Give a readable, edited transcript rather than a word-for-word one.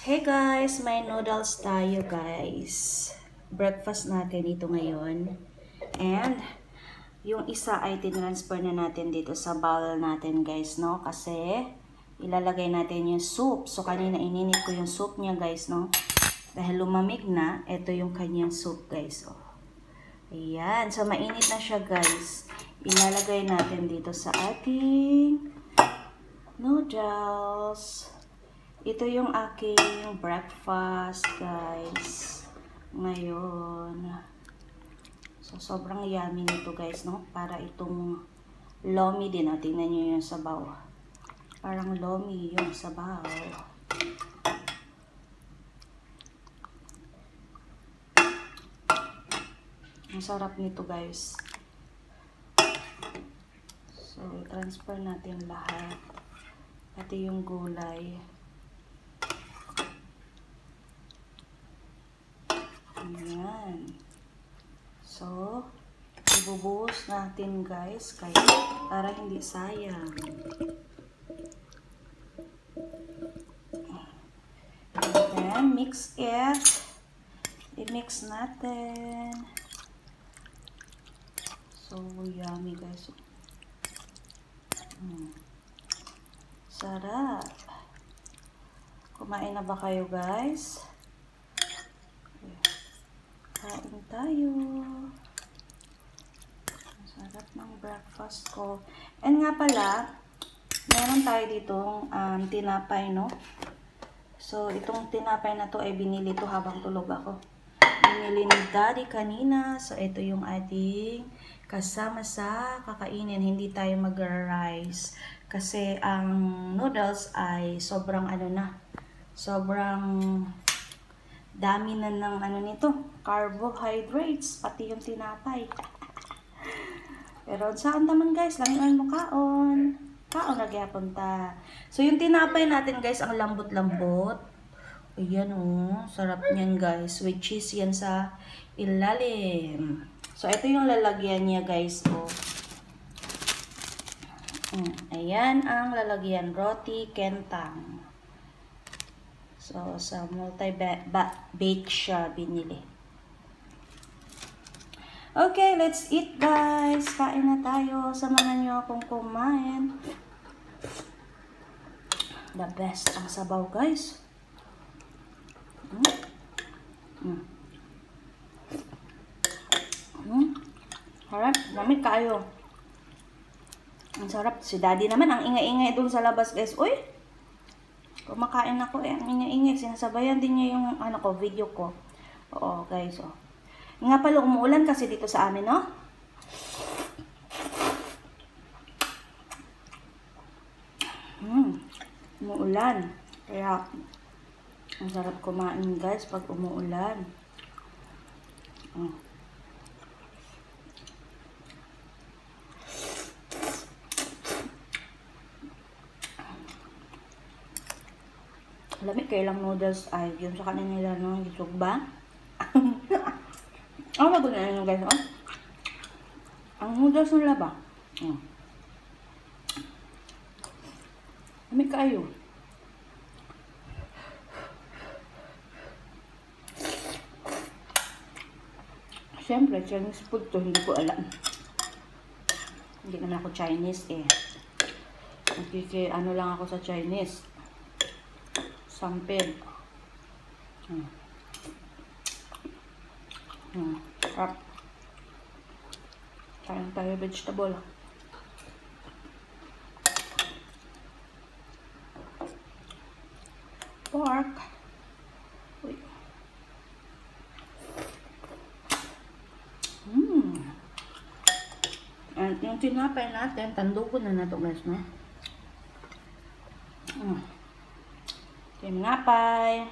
Hey guys, may noodles tayo guys. Breakfast natin ito ngayon. And yung isa ay tinransfer na natin dito sa bowl natin guys, no? Kasi ilalagay natin yung soup. So kanina ininit ko yung soup niya guys, no? Dahil lumamig na, ito yung kanyang soup guys. Oh. Ayan, so mainit na siya guys. Ilalagay natin dito sa ating noodles. Ito yung aking breakfast, guys. Ngayon. So, sobrang yummy nito, guys, no? Para itong lomi din. O, tingnan nyo yung sabaw. Parang lomi yung sabaw. Ang sarap nito, guys. So, transfer natin lahat. Pati yung gulay. Ayan. So, ibubuhos natin guys kaya para hindi sayang. And then, mix it. I-mix natin. So, yummy guys. Sarap. Kumain na ba kayo guys? Kain tayo. Masarap ng breakfast ko. And nga pala, meron tayo ditong tinapay, no? So, itong tinapay na to ay binili to habang tulog ako. Binili ni Daddy kanina. So, ito yung ating kasama sa kakainin. Hindi tayo mag-rice. Kasi ang noodles ay sobrang sobrang dami na ng nito, carbohydrates, pati yung tinapay. Pero saan naman guys, lang mo kaon. Kaon na gyapon ta. So yung tinapay natin guys, ang lambot-lambot. Ayan oh, sarap niyan guys. With cheese yan sa ilalim. So ito yung lalagyan niya guys oh. Ayan ang lalagyan, roti kentang. So, sa multi-bake siya binili. Okay, let's eat guys. Kain na tayo. Samahan nyo akong kumain. The best ang sabaw guys. Harap, lamig kayo. Ang sarap. Si Daddy naman, ang ingay-ingay dun sa labas guys. Uy! Kumakain ako ang ingay-ingay. Sinasabayan din niya yung video ko. Oo, guys, oh. Nga pala, umuulan kasi dito sa amin, no? Umuulan. Kaya, ang sarap kumain, guys, pag umuulan. Lamig kailang noodles ay yun sa kanila no, isog ba? Magulo na yun guys, oh. Ang noodles nila ba? Lamig kayo. Siyempre, Chinese food to, hindi ko alam. Hindi naman ako Chinese eh. Ano lang ako sa Chinese. Sampid. Sarap. Kain tayo vegetable. Pork. Uy. At yung tinapay natin, tandugo na to guys, no? Tinapay.